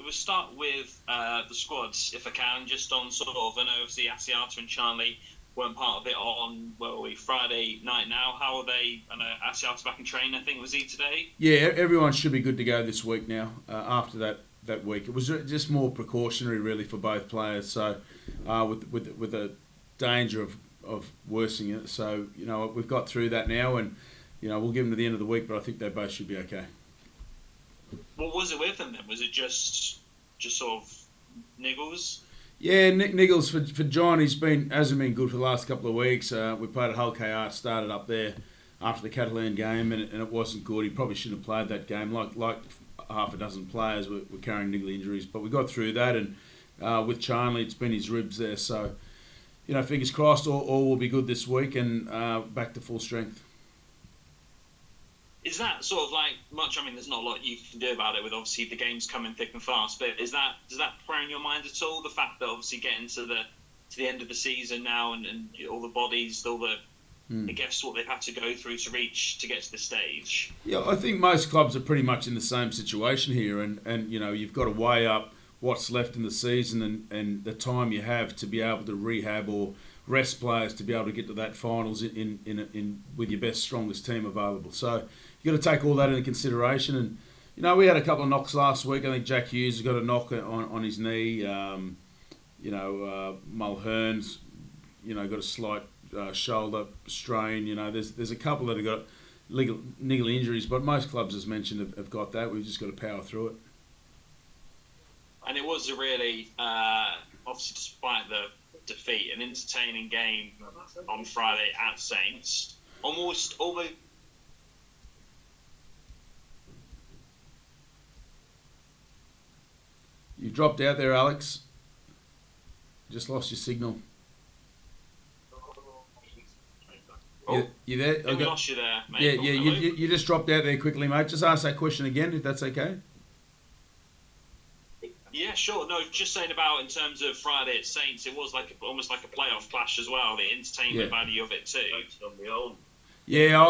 we'll start with the squads, if I can, just on sort of, I know obviously Asiata and Charlie weren't part of it on, Friday night now. How are they? I know Asiata's back in training, I think, was he today? Yeah, everyone should be good to go this week now, after that week. It was just more precautionary, really, for both players, so with the danger of worsening it. So, we've got through that now, and, we'll give them to the end of the week, but I think they both should be okay. What was it with them then? Was it just sort of niggles? Yeah, Niggles for John. Hasn't been good for the last couple of weeks. We played at Hull KR, started up there after the Catalan game, and it wasn't good. He probably shouldn't have played that game. Like half a dozen players were carrying niggle injuries, but we got through that. And with Charlie, it's been his ribs there. So, fingers crossed, all will be good this week and back to full strength. Is that sort of like much? I mean, there's not a lot you can do about it with obviously the games coming thick and fast. But does that play in your mind at all? The fact that obviously getting to the end of the season now, and all the bodies, all the I guess what they've had to go through to get to this stage. Yeah, I think most clubs are pretty much in the same situation here, and you've got to weigh up what's left in the season and the time you have to be able to rehab or rest players to be able to get to that finals in with your best, strongest team available. So you've got to take all that into consideration. And we had a couple of knocks last week. I think Jack Hughes has got a knock on his knee. Mulhern's got a slight shoulder strain. There's a couple that have got niggle injuries, but most clubs, as mentioned, have got that. We've just got to power through it. And it was a really, obviously, despite the defeat, an entertaining game on Friday at Saints. Almost. You dropped out there, Alex. Just lost your signal. You there? We lost you there, mate. Yeah. You just dropped out there quickly, mate. Just ask that question again, if that's okay. Yeah, sure. No, just saying about in terms of Friday at Saints, it was almost like a playoff clash as well. The entertainment value of it too. Yeah,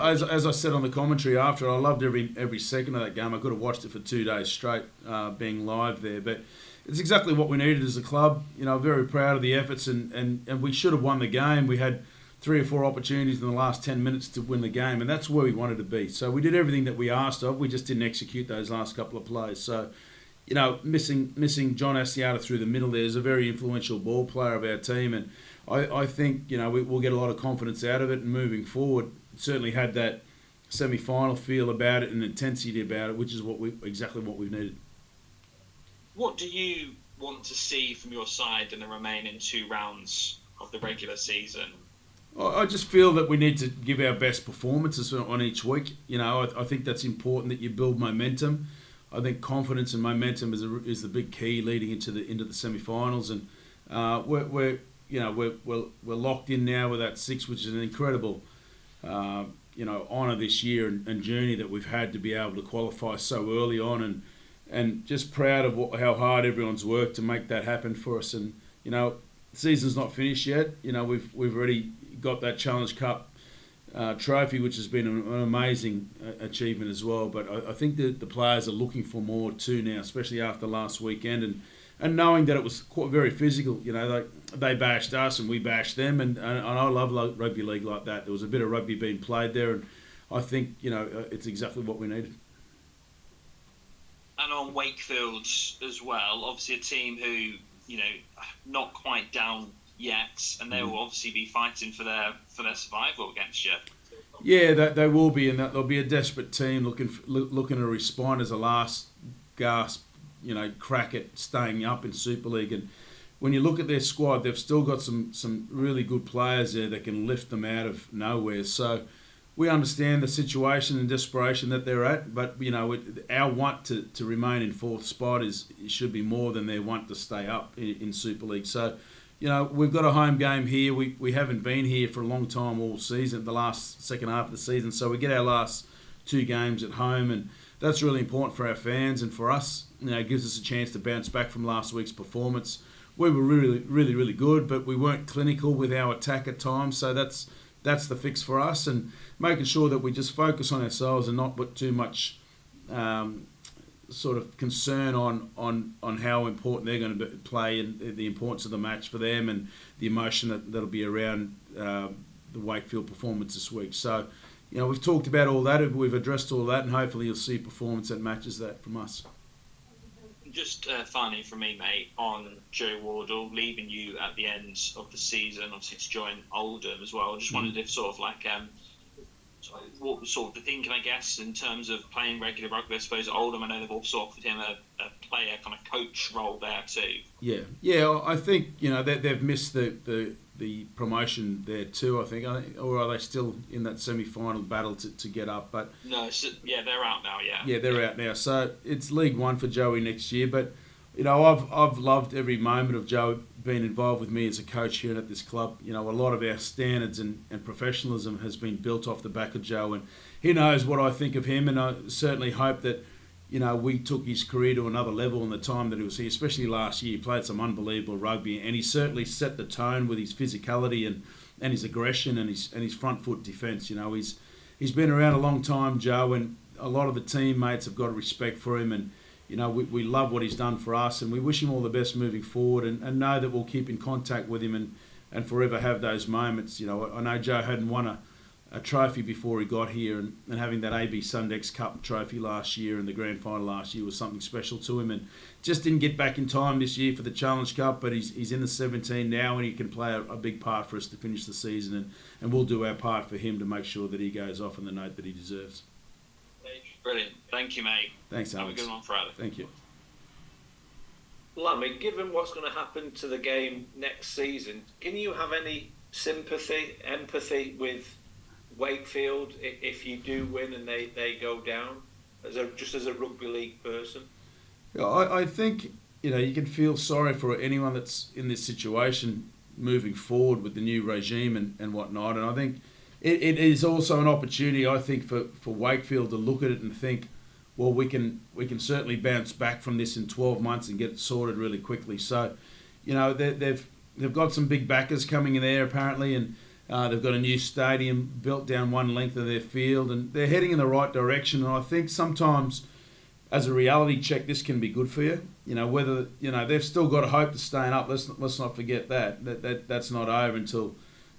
as I said on the commentary after, I loved every second of that game. I could have watched it for 2 days straight, being live there. But it's exactly what we needed as a club. Very proud of the efforts, and we should have won the game. We had 3 or 4 opportunities in the last 10 minutes to win the game, and that's where we wanted to be. So we did everything that we asked of. We just didn't execute those last couple of plays. So, missing John Asiata through the middle there is a very influential ball player of our team, and I think we'll get a lot of confidence out of it. And moving forward, certainly had that semi-final feel about it and intensity about it, which is exactly what we've needed. What do you want to see from your side in the remaining 2 rounds of the regular season? I just feel that we need to give our best performances on each week. I think that's important, that you build momentum. I think confidence and momentum is the big key leading into the semi-finals, and we're locked in now with that 6, which is an incredible honour this year and journey that we've had to be able to qualify so early on, and just proud of how hard everyone's worked to make that happen for us. And the season's not finished yet. We've already got that Challenge Cup trophy, which has been an amazing achievement as well. But I think that the players are looking for more too now, especially after last weekend, and knowing that it was quite very physical. They bashed us and we bashed them, and I love rugby league like that. There was a bit of rugby being played there, and I think it's exactly what we needed. And on Wakefield as well, obviously a team who not quite down yet, and they will obviously be fighting for their survival against you. Yeah, they will be, and they'll be a desperate team looking to respond as a last gasp, crack at staying up in Super League. And when you look at their squad, they've still got some really good players there that can lift them out of nowhere. So we understand the situation and desperation that they're at, but our want to remain in 4th spot should be more than their want to stay up in Super League. So we've got a home game here. We haven't been here for a long time all season, the second half of the season. So we get our last 2 games at home, and that's really important for our fans and for us. It gives us a chance to bounce back from last week's performance. We were really, really, really good, but we weren't clinical with our attack at times. So that's the fix for us, and making sure that we just focus on ourselves and not put too much sort of concern on how important they're going to play and the importance of the match for them and the emotion that'll be around the Wakefield performance this week. So, we've talked about all that, we've addressed all that, and hopefully you'll see a performance that matches that from us. Just finally from me, mate, on Joe Wardle leaving you at the end of the season, obviously to join Oldham as well. Just wondered if sort of like what was sort of the thinking, I guess, in terms of playing regular rugby. I suppose at Oldham, I know they've also offered him a player kind of coach role there too. Yeah. I think they've missed the promotion there too. I think, or are they still in that semi-final battle to get up? But no, they're out now. Yeah, they're out now. So it's League One for Joey next year. But I've loved every moment of Joe being involved with me as a coach here at this club. A lot of our standards and professionalism has been built off the back of Joe, and he knows what I think of him. And I certainly hope that we took his career to another level in the time that he was here, especially last year. He played some unbelievable rugby, and he certainly set the tone with his physicality and his aggression and his front foot defence. He's been around a long time, Joe, and a lot of the teammates have got a respect for him, and we love what he's done for us, and we wish him all the best moving forward, and know that we'll keep in contact with him and forever have those moments. I know Joe hadn't won a trophy before he got here, and having that AB Sundex Cup trophy last year and the grand final last year was something special to him, and just didn't get back in time this year for the Challenge Cup, but he's in the 17 now, and he can play a big part for us to finish the season, and we'll do our part for him to make sure that he goes off on the note that he deserves. Brilliant. Thank you, mate. Thanks, Alex. Have a good one Friday. Thank you. Lammy, given what's going to happen to the game next season, can you have any sympathy, empathy with Wakefield if you do win and they go down, just as a rugby league person? Yeah, I think you can feel sorry for anyone that's in this situation moving forward with the new regime and whatnot, and I think it is also an opportunity, I think, for Wakefield to look at it and think, well, we can certainly bounce back from this in 12 months and get it sorted really quickly. So, they've got some big backers coming in there apparently, and they've got a new stadium built down one length of their field, and they're heading in the right direction. And I think sometimes, as a reality check, this can be good for you. Whether they've still got a hope to staying up. Let's not forget that's not over until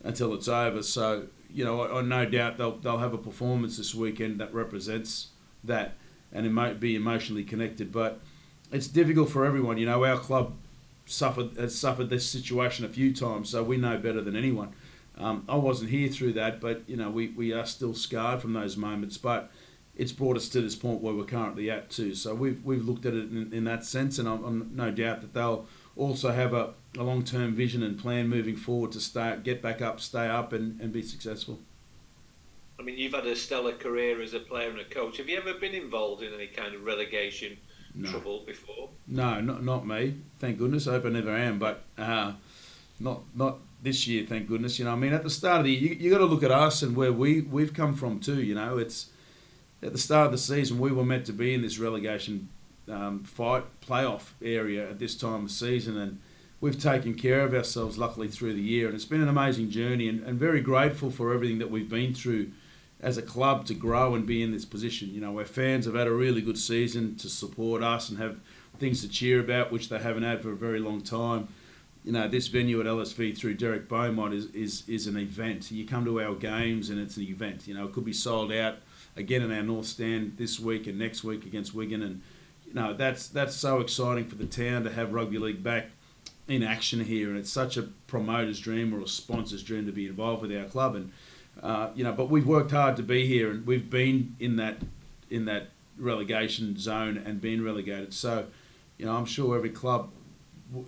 it's over. So. I no doubt they'll have a performance this weekend that represents that, and it might be emotionally connected. But it's difficult for everyone. Our club has suffered this situation a few times, so we know better than anyone. I wasn't here through that, but we are still scarred from those moments. But it's brought us to this point where we're currently at too. So we've looked at it in that sense, and I'm no doubt that they'll also have a long-term vision and plan moving forward to get back up, stay up, and be successful. I mean, you've had a stellar career as a player and a coach. Have you ever been involved in any kind of relegation trouble before? No, not me. Thank goodness. I hope I never am, but not this year, thank goodness. At the start of the year, you got to look at us and where we've come from too. It's at the start of the season we were meant to be in this relegation fight playoff area at this time of season, and we've taken care of ourselves luckily through the year, and it's been an amazing journey, and very grateful for everything that we've been through as a club to grow and be in this position. Our fans have had a really good season to support us and have things to cheer about, which they haven't had for a very long time. This venue at LSV through Derek Beaumont is an event. You come to our games and it's an event. It could be sold out again in our North Stand this week and next week against Wigan, and that's so exciting for the town to have rugby league back in action here, and it's such a promoter's dream or a sponsor's dream to be involved with our club, and but we've worked hard to be here, and we've been in that relegation zone and been relegated. So, I'm sure every club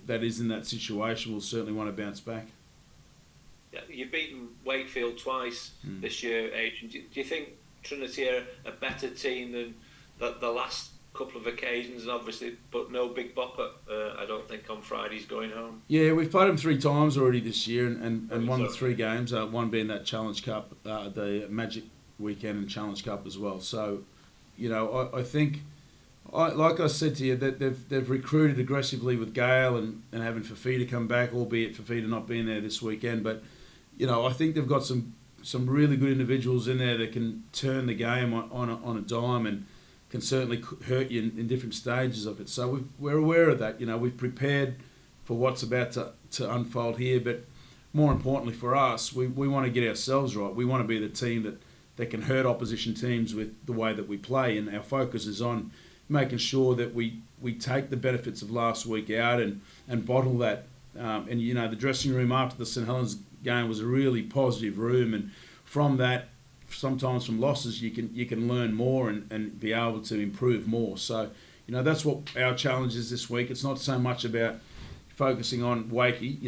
that is in that situation will certainly want to bounce back. Yeah, you've beaten Wakefield twice this year, Adrian. Do you think Trinity are a better team than the last couple of occasions, and obviously, but no big bopper, I don't think, on Friday's going home? Yeah, we've played them 3 times already this year and won the 3 games, one being that Challenge Cup, the Magic Weekend and Challenge Cup as well. So, I think, like I said to you, that they've recruited aggressively with Gale and having Fafita come back, albeit Fafita not being there this weekend. But, I think they've got some really good individuals in there that can turn the game on a dime, and can certainly hurt you in different stages of it. So we're aware of that. We've prepared for what's about to unfold here, but more importantly for us, we want to get ourselves right. We want to be the team that can hurt opposition teams with the way that we play, and our focus is on making sure that we take the benefits of last week out and bottle that. And the dressing room after the St Helens game was a really positive room, and from that, sometimes from losses, you can learn more and be able to improve more. So, that's what our challenge is this week. It's not so much about focusing on Wakey.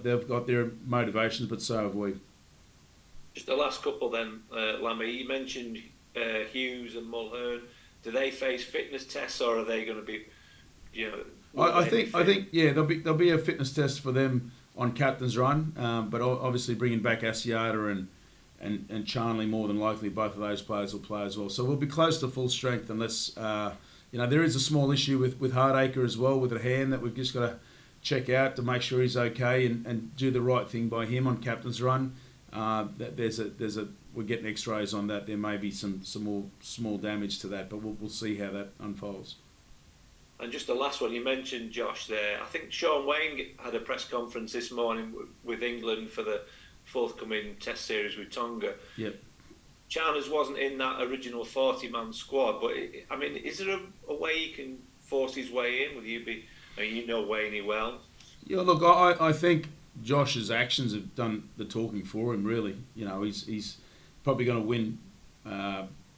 They've got their motivations, but so have we. Just the last couple then, Lammy. You mentioned Hughes and Mulhern. Do they face fitness tests, or are they going to be, I think there'll be a fitness test for them on captain's run, but obviously bringing back Asiata and Charnley, more than likely both of those players will play as well. So we'll be close to full strength unless there is a small issue with Hardacre as well with a hand that we've just got to check out to make sure he's okay and do the right thing by him on captain's run. We're getting X-rays on that. There may be some more small damage to that, but we'll see how that unfolds. And just the last one, you mentioned Josh there. I think Sean Wayne had a press conference this morning with England for the forthcoming Test series with Tonga. Yep. Chalmers wasn't in that original 40-man squad, but is there a way he can force his way in? Will you be? You know Wayne well. Yeah, look, I think Josh's actions have done the talking for him. Really, he's probably going to win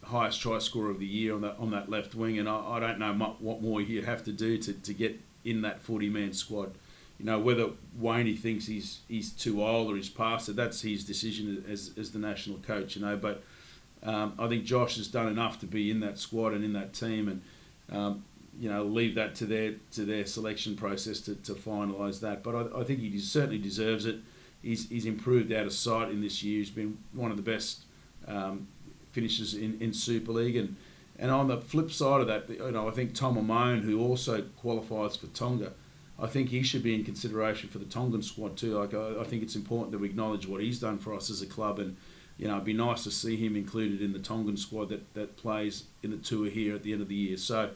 highest try scorer of the year on that left wing, and I don't know what more he'd have to do to get in that 40-man squad. Whether Wayne thinks he's too old or he's past it, that's his decision as the national coach. But I think Josh has done enough to be in that squad and in that team, and leave that to their selection process to finalise that. But I think he certainly deserves it. He's improved out of sight in this year. He's been one of the best finishes in Super League, and on the flip side of that, I think Tom Amone, who also qualifies for Tonga, I think he should be in consideration for the Tongan squad too. I think it's important that we acknowledge what he's done for us as a club, and it'd be nice to see him included in the Tongan squad that plays in the tour here at the end of the year. So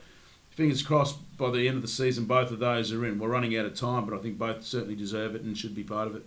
fingers crossed by the end of the season both of those are in. We're running out of time, but I think both certainly deserve it and should be part of it.